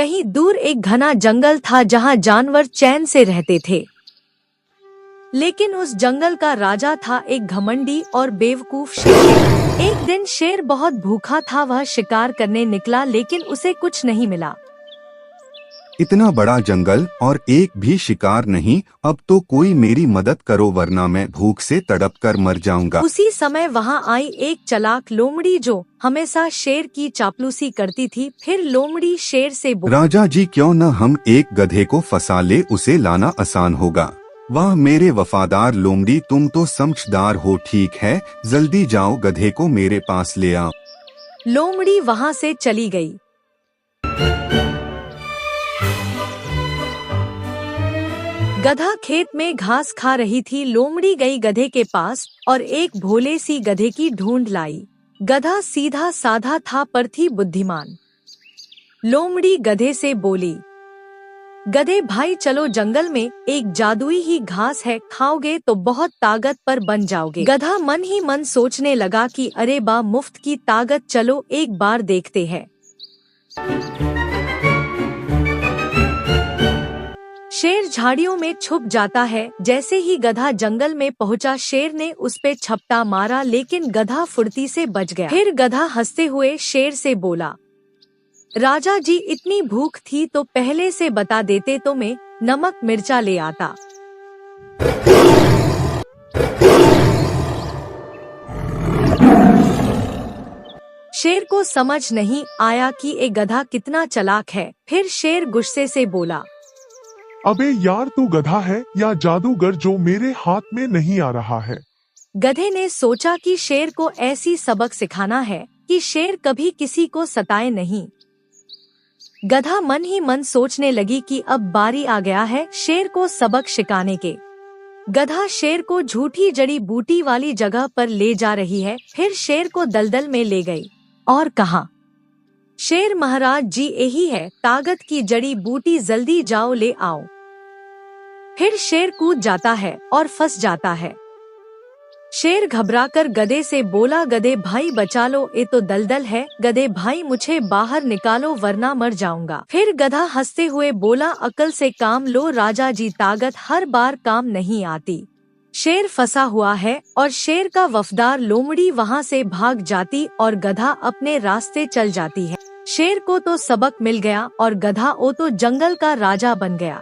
कहीं दूर एक घना जंगल था जहाँ जानवर चैन से रहते थे। लेकिन उस जंगल का राजा था एक घमंडी और बेवकूफ शेर। एक दिन शेर बहुत भूखा था। वह शिकार करने निकला लेकिन उसे कुछ नहीं मिला। इतना बड़ा जंगल और एक भी शिकार नहीं। अब तो कोई मेरी मदद करो वरना मैं भूख से तड़प कर मर जाऊंगा। उसी समय वहाँ आई एक चालाक लोमड़ी जो हमेशा शेर की चापलूसी करती थी। फिर लोमड़ी शेर से बोली, राजा जी क्यों न हम एक गधे को फंसा ले, उसे लाना आसान होगा। वाह मेरे वफादार लोमड़ी, तुम तो समझदार हो। ठीक है, जल्दी जाओ, गधे को मेरे पास ले आओ। लोमड़ी वहाँ से चली गई। गधा खेत में घास खा रही थी। लोमड़ी गई गधे के पास और एक भोले सी गधे की ढूंढ लाई। गधा सीधा साधा था पर थी बुद्धिमान। लोमड़ी गधे से बोली, गधे भाई चलो, जंगल में एक जादुई ही घास है, खाओगे तो बहुत ताकत पर बन जाओगे। गधा मन ही मन सोचने लगा कि अरे बा, मुफ्त की ताकत, चलो एक बार देखते हैं। शेर झाड़ियों में छुप जाता है। जैसे ही गधा जंगल में पहुंचा, शेर ने उस पे झपटा मारा लेकिन गधा फुर्ती से बच गया। फिर गधा हंसते हुए शेर से बोला, राजा जी इतनी भूख थी तो पहले से बता देते तो मैं नमक मिर्चा ले आता। शेर को समझ नहीं आया कि ये गधा कितना चालाक है। फिर शेर गुस्से से बोला, अबे यार, तू गधा है या जादूगर जो मेरे हाथ में नहीं आ रहा है। गधे ने सोचा कि शेर को ऐसी सबक सिखाना है कि शेर कभी किसी को सताए नहीं। गधा मन ही मन सोचने लगी कि अब बारी आ गया है शेर को सबक सिखाने के। गधा शेर को झूठी जड़ी बूटी वाली जगह पर ले जा रही है। फिर शेर को दलदल में ले गई और कहा, शेर महाराज जी यही है ताकत की जड़ी बूटी, जल्दी जाओ ले आओ। फिर शेर कूद जाता है और फंस जाता है। शेर घबराकर गधे से बोला, गधे भाई बचा लो, ये तो दलदल है। गधे भाई मुझे बाहर निकालो वरना मर जाऊंगा। फिर गधा हंसते हुए बोला, अकल से काम लो राजा जी, ताकत हर बार काम नहीं आती। शेर फंसा हुआ है और शेर का वफादार लोमड़ी वहाँ से भाग जाती और गधा अपने रास्ते चल जाती है। शेर को तो सबक मिल गया और गधा ओ तो जंगल का राजा बन गया।